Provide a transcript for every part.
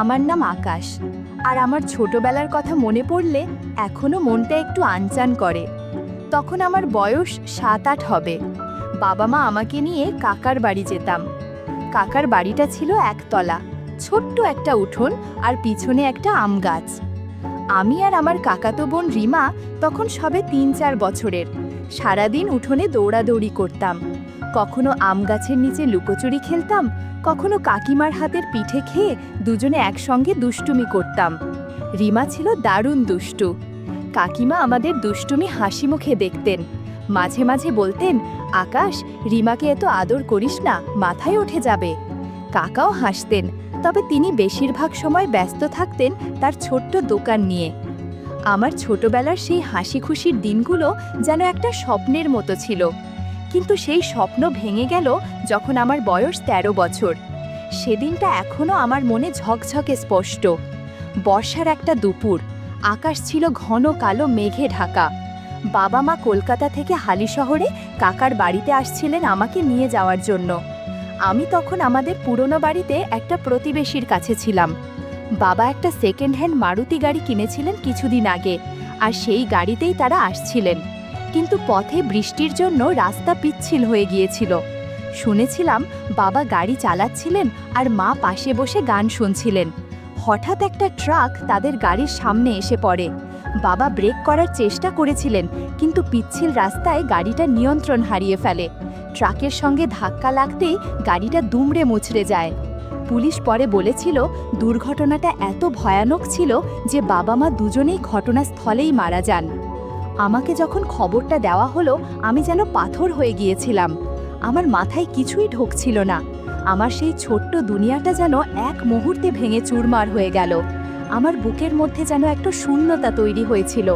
আমার নাম আকাশ, আর আমার ছোটবেলার কথা মনে পড়লে এখনো মনটা একটু আনচান করে। তখন আমার বয়স 7-8 হবে। বাবা মা আমাকে নিয়ে কাকার বাড়ি যেতাম। কাকার বাড়িটা ছিল একতলা, ছোট্ট একটা উঠোন আর পিছনে একটা আম গাছ। আমি আর আমার কাকাতো বোন রিমা তখন সবে 3-4 বছরের। সারাদিন উঠোনে দৌড়াদৌড়ি করতাম। কখনো আম গাছের নিচে লুকোচুরি খেলতাম, কখনো কাকিমার হাতের পিঠে খেয়ে দুজনে একসঙ্গে দুষ্টুমি করতাম। রিমা ছিল দারুণ দুষ্টু। কাকিমা আমাদের দুষ্টুমি হাসি মুখে দেখতেন। মাঝে মাঝে বলতেন, আকাশ, রিমাকে এত আদর করিস না, মাথায় উঠে যাবে। কাকাও হাসতেন, তবে তিনি বেশিরভাগ সময় ব্যস্ত থাকতেন তার ছোট্ট দোকান নিয়ে। আমার ছোটবেলার সেই হাসি খুশির দিনগুলো যেন একটা স্বপ্নের মতো ছিল। কিন্তু সেই স্বপ্ন ভেঙে গেল যখন আমার বয়স 13 বছর। সেদিনটা এখনো আমার মনে ঝকঝকে স্পষ্ট। বর্ষার একটা দুপুর, আকাশ ছিল ঘন কালো মেঘে ঢাকা। বাবা মা কলকাতা থেকে হালিশহরে কাকার বাড়িতে আসছিলেন আমাকে নিয়ে যাওয়ার জন্য। আমি তখন আমাদের পুরনো বাড়িতে একটা প্রতিবেশীর কাছে ছিলাম। বাবা একটা সেকেন্ড হ্যান্ড মারুতি গাড়ি কিনেছিলেন কিছুদিন আগে, আর সেই গাড়িতেই তারা আসছিলেন। কিন্তু পথে বৃষ্টির জন্য রাস্তা পিচ্ছিল হয়ে গিয়েছিল। শুনেছিলাম বাবা গাড়ি চালাচ্ছিলেন আর মা পাশে বসে গান শুনছিলেন। হঠাৎ একটা ট্রাক তাদের গাড়ির সামনে এসে পড়ে। বাবা ব্রেক করার চেষ্টা করেছিলেন, কিন্তু পিচ্ছিল রাস্তায় গাড়িটা নিয়ন্ত্রণ হারিয়ে ফেলে। ট্রাকের সঙ্গে ধাক্কা লাগতেই গাড়িটা দুমড়ে মুচড়ে যায়। পুলিশ পরে বলেছিল দুর্ঘটনাটা এত ভয়ানক ছিল যে বাবা মা দুজনেই ঘটনাস্থলেই মারা যান। আমাকে যখন খবরটা দেওয়া হলো, আমি যেন পাথর হয়ে গিয়েছিলাম। আমার মাথায় কিছুই ঢুকছিল না। আমার সেই ছোট্ট দুনিয়াটা যেন এক মুহূর্তে ভেঙে চুরমার হয়ে গেল। আমার বুকের মধ্যে যেন একটা শূন্যতা তৈরি হয়েছিল।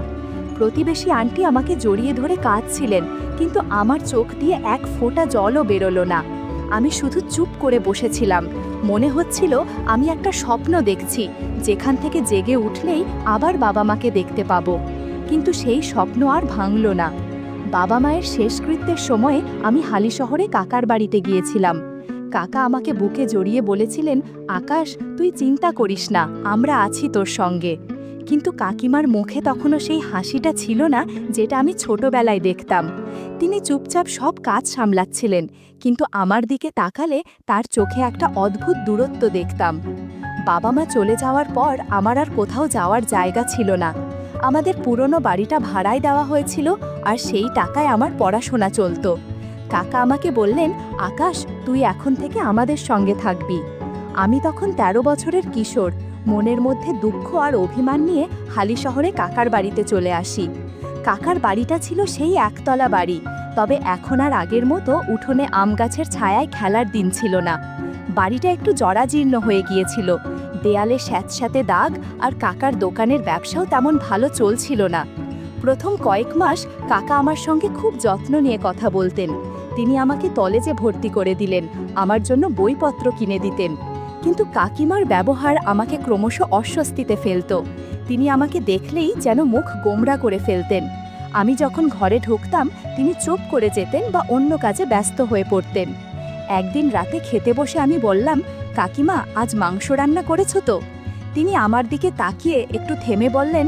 প্রতিবেশী আন্টি আমাকে জড়িয়ে ধরে কাঁদছিলেন, কিন্তু আমার চোখ দিয়ে এক ফোঁটা জলও বেরোলো না। আমি শুধু চুপ করে বসেছিলাম। মনে হচ্ছিল আমি একটা স্বপ্ন দেখছি, যেখান থেকে জেগে উঠলেই আবার বাবা মাকে দেখতে পাবো। কিন্তু সেই স্বপ্ন আর ভাঙল না। বাবা মায়ের শেষকৃত্যের সময়ে আমি হালিশহরে কাকার বাড়িতে গিয়েছিলাম। কাকা আমাকে বুকে জড়িয়ে বলেছিলেন, আকাশ, তুই চিন্তা করিস না, আমরা আছি তোর সঙ্গে। কিন্তু কাকিমার মুখে তখনও সেই হাসিটা ছিল না যেটা আমি ছোটবেলায় দেখতাম। তিনি চুপচাপ সব কাজ সামলাচ্ছিলেন, কিন্তু আমার দিকে তাকালে তার চোখে একটা অদ্ভুত দূরত্ব দেখতাম। বাবা মা চলে যাওয়ার পর আমার আর কোথাও যাওয়ার জায়গা ছিল না। আমাদের পুরনো বাড়িটা ভাড়ায় দেওয়া হয়েছিল, আর সেই টাকায় আমার পড়াশোনা চলতো। কাকা আমাকে বললেন, আকাশ, তুই এখন থেকে আমাদের সঙ্গে থাকবি। আমি তখন 13 বছরের কিশোর। মনের মধ্যে দুঃখ আর অভিমান নিয়ে হালিশহরে কাকার বাড়িতে চলে আসি। কাকার বাড়িটা ছিল সেই একতলা বাড়ি, তবে এখন আর আগের মতো উঠোনে আম গাছের ছায়ায় খেলার দিন ছিল না। বাড়িটা একটু জরাজীর্ণ হয়ে গিয়েছিল। দেয়ালে স্যাঁতস্যাঁতে দাগ, আর কাকার দোকানের ব্যবসাও তেমন ভালো চলছিল না। প্রথম কয়েক মাস কাকা আমার সঙ্গে খুব যত্ন নিয়ে কথা বলতেন। তিনি আমাকে কলেজে ভর্তি করে দিলেন, আমার জন্য বইপত্র কিনে দিতেন। কিন্তু কাকিমার ব্যবহার আমাকে ক্রমশ অস্বস্তিতে ফেলত। তিনি আমাকে দেখলেই যেন মুখ গোমড়া করে ফেলতেন। আমি যখন ঘরে ঢুকতাম, তিনি চুপ করে যেতেন বা অন্য কাজে ব্যস্ত হয়ে পড়তেন। একদিন রাতে খেতে বসে আমি বললাম, কাকিমা, আজ মাংস রান্না করেছো তো? তিনি আমার দিকে তাকিয়ে একটু থেমে বললেন,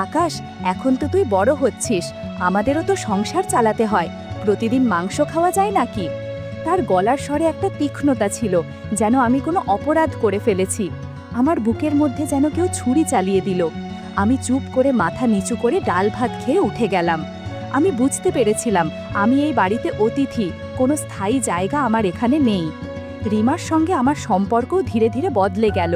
আকাশ, এখন তো তুই বড় হচ্ছিস, আমাদেরও তো সংসার চালাতে হয়, প্রতিদিন মাংস খাওয়া যায় নাকি? তার গলার স্বরে একটা তীক্ষ্ণতা ছিল, যেন আমি কোনো অপরাধ করে ফেলেছি। আমার বুকের মধ্যে যেন কেউ ছুরি চালিয়ে দিল। আমি চুপ করে মাথা নিচু করে ডাল ভাত খেয়ে উঠে গেলাম। আমি বুঝতে পেরেছিলাম আমি এই বাড়িতে অতিথি, কোনো স্থায়ী জায়গা আমার এখানে নেই। রিমার সঙ্গে আমার সম্পর্কও ধীরে ধীরে বদলে গেল।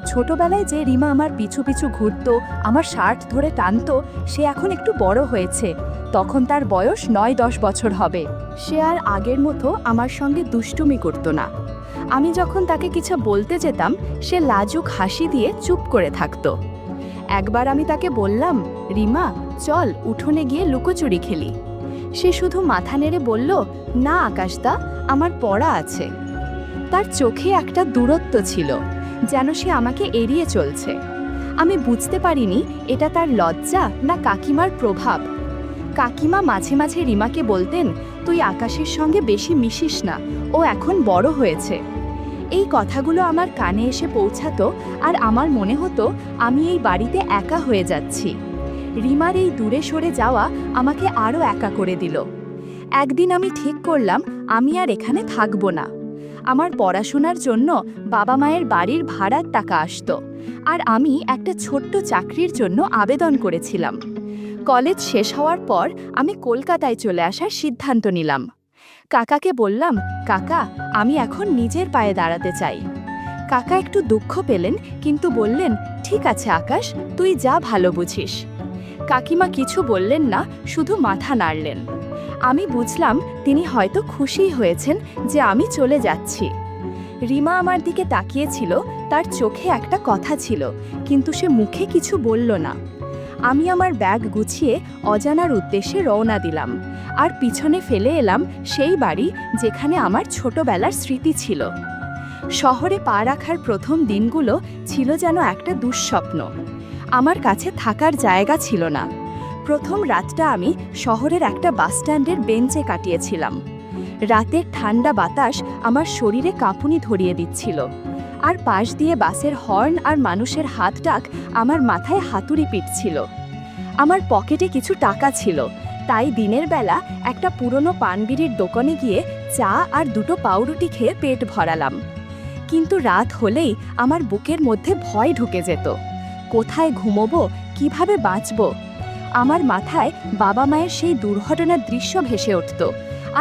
ছোটবেলায় যে রিমা আমার পিছু পিছু ঘুরত, আমার শার্ট ধরে টানত, সে এখন একটু বড় হয়েছে। তখন তার বয়স 9-10 বছর হবে। সে আর আগের মতো আমার সঙ্গে দুষ্টুমি করত না। আমি যখন তাকে কিছু বলতে যেতাম, সে লাজুক হাসি দিয়ে চুপ করে থাকত। একবার আমি তাকে বললাম, রিমা, চল উঠোনে গিয়ে লুকোচুরি খেলি। সে শুধু মাথা নেড়ে বলল, না আকাশদা, আমার পড়া আছে। তার চোখে একটা দূরত্ব ছিল, যেন সে আমাকে এড়িয়ে চলছে। আমি বুঝতে পারিনি এটা তার লজ্জা না কাকিমার প্রভাব। কাকিমা মাঝে মাঝে রিমাকে বলতেন, তুই আকাশের সঙ্গে বেশি মিশিস না, ও এখন বড় হয়েছে। এই কথাগুলো আমার কানে এসে পৌঁছাতো আর আমার মনে হতো আমি এই বাড়িতে একা হয়ে যাচ্ছি। রিমার এই দূরে সরে যাওয়া আমাকে আরও একা করে দিল। একদিন আমি ঠিক করলাম আমি আর এখানে থাকবো না। আমার পড়াশোনার জন্য বাবা মায়ের বাড়ির ভাড়ার টাকা আসতো, আর আমি একটা ছোট্ট চাকরির জন্য আবেদন করেছিলাম। কলেজ শেষ হওয়ার পর আমি কলকাতায় চলে আসার সিদ্ধান্ত নিলাম। কাকাকে বললাম, কাকা, আমি এখন নিজের পায়ে দাঁড়াতে চাই। কাকা একটু দুঃখ পেলেন, কিন্তু বললেন, ঠিক আছে আকাশ, তুই যা ভালো বুঝিস। কাকিমা কিছু বললেন না, শুধু মাথা নাড়লেন। আমি বুঝলাম তিনি হয়তো খুশিই হয়েছেন যে আমি চলে যাচ্ছি। রিমা আমার দিকে তাকিয়েছিল, তার চোখে একটা কথা ছিল, কিন্তু সে মুখে কিছু বলল না। আমি আমার ব্যাগ গুছিয়ে অজানার উদ্দেশ্যে রওনা দিলাম, আর পিছনে ফেলে এলাম সেই বাড়ি যেখানে আমার ছোটবেলার স্মৃতি ছিল। শহরে পা রাখার প্রথম দিনগুলো ছিল যেন একটা দুঃস্বপ্ন। আমার কাছে থাকার জায়গা ছিল না। প্রথম রাতটা আমি শহরের একটা বাসস্ট্যান্ডের বেঞ্চে কাটিয়েছিলাম। রাতের ঠান্ডা বাতাস আমার শরীরে কাঁপুনি ধরিয়ে দিচ্ছিল, আর পাশ দিয়ে বাসের হর্ন আর মানুষের হাত ডাক আমার মাথায় হাতুড়ি পিটছিল। আমার পকেটে কিছু টাকা ছিল, তাই দিনের বেলা একটা পুরনো পানবিড়ির দোকানে গিয়ে চা আর দুটো পাউরুটি খেয়ে পেট ভরালাম। কিন্তু রাত হলেই আমার বুকের মধ্যে ভয় ঢুকে যেত। কোথায় ঘুমোবো, কিভাবে বাঁচব? আমার মাথায় বাবা মায়ের সেই দুর্ঘটনার দৃশ্য ভেসে উঠত,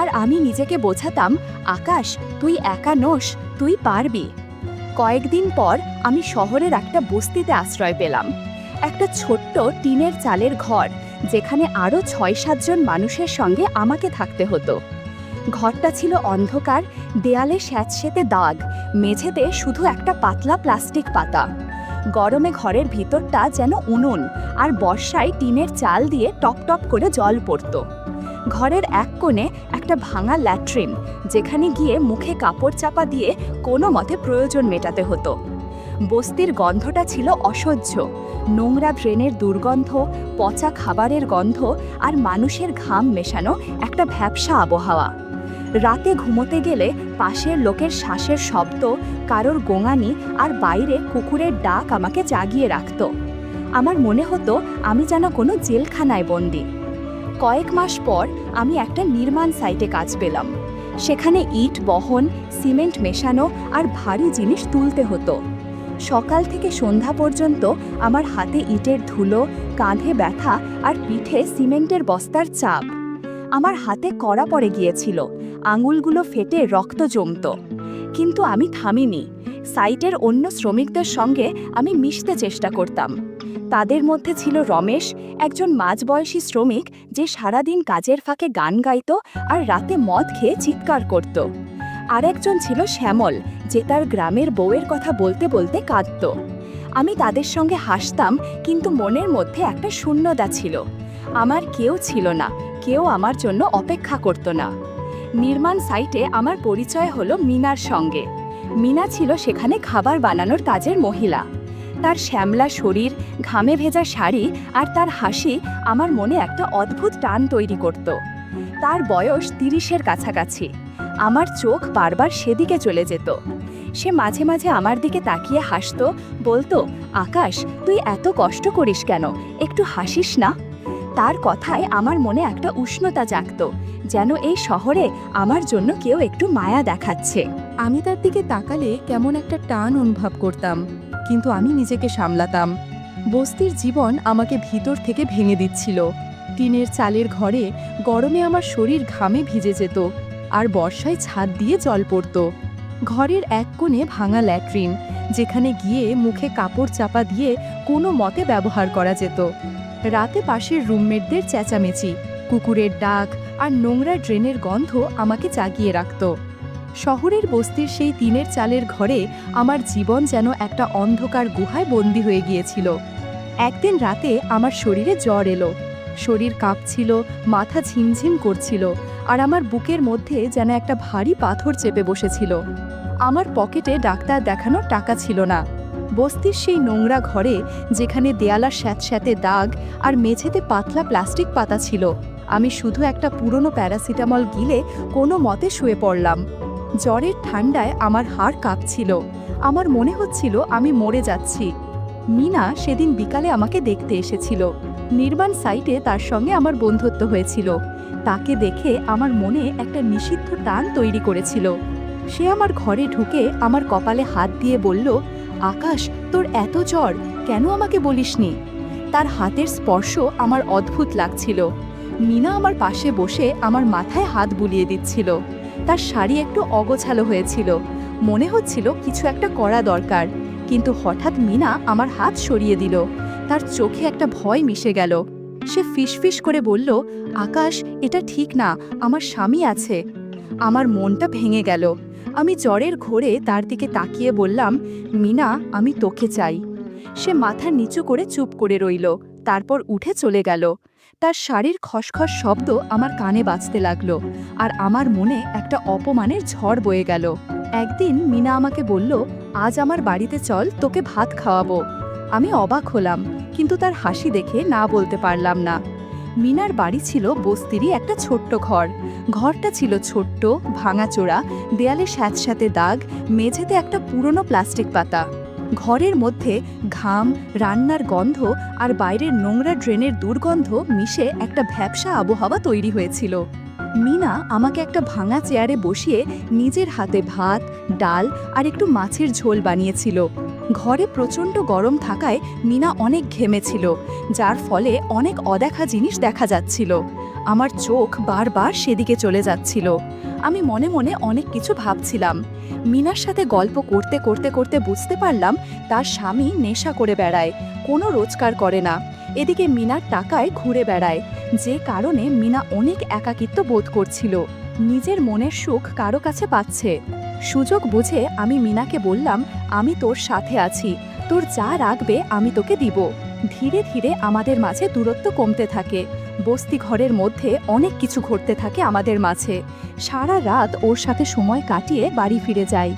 আর আমি নিজেকে বোঝাতাম, আকাশ, তুই একা নোস, তুই পারবি। কয়েকদিন পর আমি শহরের একটা বস্তিতে আশ্রয় পেলাম। একটা ছোট্ট টিনের চালের ঘর, যেখানে আরও ৬-৭ জন মানুষের সঙ্গে আমাকে থাকতে হতো। ঘরটা ছিল অন্ধকার, দেয়ালে স্যাঁতসেঁতে দাগ, মেঝেতে শুধু একটা পাতলা প্লাস্টিক পাতা। গরমে ঘরের ভিতরটা যেন উনুন, আর বর্ষায় টিনের চাল দিয়ে টপ টপ করে জল পড়ত। ঘরের এক কোণে একটা ভাঙা ল্যাট্রিন, যেখানে গিয়ে মুখে কাপড় চাপা দিয়ে কোনো মতে প্রয়োজন মেটাতে হতো। বস্তির গন্ধটা ছিল অসহ্য। নোংরা ড্রেনের দুর্গন্ধ, পচা খাবারের গন্ধ, আর মানুষের ঘাম মেশানো একটা ভ্যাপসা আবহাওয়া। রাতে ঘুমোতে গেলে পাশের লোকের শ্বাসের শব্দ, কারোর গোঙানি আর বাইরে কুকুরের ডাক আমাকে জাগিয়ে রাখত। আমার মনে হতো আমি যেন কোনো জেলখানায় বন্দী। কয়েক মাস পর আমি একটা নির্মাণ সাইটে কাজ পেলাম। সেখানে ইট বহন, সিমেন্ট মেশানো আর ভারী জিনিস তুলতে হতো। সকাল থেকে সন্ধ্যা পর্যন্ত আমার হাতে ইটের ধুলো, কাঁধে ব্যথা আর পিঠে সিমেন্টের বস্তার চাপ। আমার হাতে কড়া পড়ে গিয়েছিল, আঙুলগুলো ফেটে রক্ত জমত। কিন্তু আমি থামিনি। সাইটের অন্য শ্রমিকদের সঙ্গে আমি মিশতে চেষ্টা করতাম। তাদের মধ্যে ছিল রমেশ, একজন মাঝবয়সী শ্রমিক যে সারাদিন কাজের ফাঁকে গান গাইত আর রাতে মদ খেয়ে চিৎকার করত। আরেকজন ছিল শ্যামল, যে তার গ্রামের বউয়ের কথা বলতে বলতে কাঁদত। আমি তাদের সঙ্গে হাসতাম, কিন্তু মনের মধ্যে একটা শূন্যতা ছিল। আমার কেউ ছিল না, কেউ আমার জন্য অপেক্ষা করত না। নির্মাণ সাইটে আমার পরিচয় হলো মিনার সঙ্গে। মিনা ছিল সেখানে খাবার বানানোর কাজের মহিলা। তার শ্যামলা শরীর, ঘামে ভেজা শাড়ি আর তার হাসি আমার মনে একটা অদ্ভুত টান তৈরি করত। তার বয়স ৩০-এর কাছাকাছি। আমার চোখ বারবার সেদিকে চলে যেত। সে মাঝে মাঝে আমার দিকে তাকিয়ে হাসত, বলতো, আকাশ, তুই এত কষ্ট করিস কেন, একটু হাসিস না? তার কথায় আমার মনে একটা উষ্ণতা জাগত, যেন এই শহরে আমার জন্য কেউ একটু মায়া দেখাচ্ছে। আমি তার দিকে তাকালে কেমন একটা টান অনুভব করতাম, কিন্তু আমি নিজেকে সামলাতাম। বস্তির জীবন আমাকে ভিতর থেকে ভেঙে দিচ্ছিল। টিনের চালের ঘরে গরমে আমার শরীর ঘামে ভিজে যেত, আর বর্ষায় ছাদ দিয়ে জল পড়ত। ঘরের এক কোণে ভাঙা ল্যাট্রিন, যেখানে গিয়ে মুখে কাপড় চাপা দিয়ে কোনো মতে ব্যবহার করা যেত। রাতে পাশের রুমমেটদের চেঁচামেচি, কুকুরের ডাক আর নোংরা ড্রেনের গন্ধ আমাকে জাগিয়ে রাখত। শহরের বস্তির সেই টিনের চালের ঘরে আমার জীবন যেন একটা অন্ধকার গুহায় বন্দী হয়ে গিয়েছিল। একদিন রাতে আমার শরীরে জ্বর এলো। শরীর কাঁপছিল, মাথা ঝিমঝিম করছিল, আর আমার বুকের মধ্যে যেন একটা ভারী পাথর চেপে বসেছিল। আমার পকেটে ডাক্তার দেখানোর টাকা ছিল না। বস্তির সেই নোংরা ঘরে, যেখানে দেয়ালার স্যাঁতস্যাঁতে দাগ আর মেঝেতে পাতলা প্লাস্টিক পাতা ছিল, আমি শুধু একটা পুরনো প্যারাসিটামল গিলে কোনো মতে শুয়ে পড়লাম। জ্বরের ঠান্ডায় আমার হাড় কাঁপছিল। আমার মনে হচ্ছিল আমি মরে যাচ্ছি। মিনা সেদিন বিকালে আমাকে দেখতে এসেছিল। নির্বাণ সাইটে তার সঙ্গে আমার বন্ধুত্ব হয়েছিল। তাকে দেখে আমার মনে একটা নিষিদ্ধ টান তৈরি করেছিল। সে আমার ঘরে ঢুকে আমার কপালে হাত দিয়ে বলল, আকাশ, তোর এত জ্বর, কেন আমাকে বলিসনি? তার হাতের স্পর্শ আমার অদ্ভুত লাগছিল। মিনা আমার পাশে বসে আমার মাথায় হাত বুলিয়ে দিচ্ছিল। তার শাড়ি একটু অগোছালো হয়েছিল। মনে হচ্ছিল কিছু একটা করা দরকার, কিন্তু হঠাৎ মিনা আমার হাত সরিয়ে দিল। তার চোখে একটা ভয় মিশে গেল। সে ফিসফিস করে বলল, আকাশ, এটা ঠিক না, আমার স্বামী আছে। আমার মনটা ভেঙে গেল। আমি জ্বরের ঘোরে তার দিকে তাকিয়ে বললাম, মিনা, আমি তোকে চাই। সে মাথা নিচু করে চুপ করে রইল, তারপর উঠে চলে গেল। তার শাড়ির খসখস শব্দ আমার কানে বাজতে লাগলো, আর আমার মনে একটা অপমানের ঝড় বয়ে গেল। একদিন মিনা আমাকে বলল, আজ আমার বাড়িতে চল, তোকে ভাত খাওয়াবো। আমি অবাক হলাম, কিন্তু তার হাসি দেখে না বলতে পারলাম না। মিনার বাড়ি ছিল বস্তিরই একটা ছোট্ট ঘর। ঘরটা ছিল ছোট্ট, ভাঙাচোরা, দেয়ালে স্যাঁতস্যাঁতে দাগ, মেঝেতে একটা পুরনো প্লাস্টিক পাতা। ঘরের মধ্যে ঘাম, রান্নার গন্ধ আর বাইরের নোংরা ড্রেনের দুর্গন্ধ মিশে একটা ভ্যাপসা আবহাওয়া তৈরি হয়েছিল। মিনা আমাকে একটা ভাঙা চেয়ারে বসিয়ে নিজের হাতে ভাত, ডাল আর একটু মাছের ঝোল বানিয়েছিল। ঘরে প্রচণ্ড গরম থাকায় মিনা অনেক ঘেমেছিল, যার ফলে অনেক অদেখা জিনিস দেখা যাচ্ছিল। আমার চোখ বারবার সেদিকে চলে যাচ্ছিল। আমি মনে মনে অনেক কিছু ভাবছিলাম। মিনার সাথে গল্প করতে করতে করতে বুঝতে পারলাম তার স্বামী নেশা করে বেড়ায়, কোনো রোজগার করে না। এদিকে মিনার টাকায় ঘুরে বেড়ায়, যে কারণে মিনা অনেক একাকিত্ব বোধ করছিল। নিজের মনের সুখ কারো কাছে পাচ্ছে। সুযোগ বুঝে আমি মিনাকে বললাম, আমি তোর সাথে আছি, তোর যা রাখবে আমি তোকে দিব। ধীরে ধীরে আমাদের মাঝে দূরত্ব কমতে থাকে। বস্তি ঘরের মধ্যে অনেক কিছু ঘটতে থাকে আমাদের মাঝে। সারা রাত ওর সাথে সময় কাটিয়ে বাড়ি ফিরে যাই।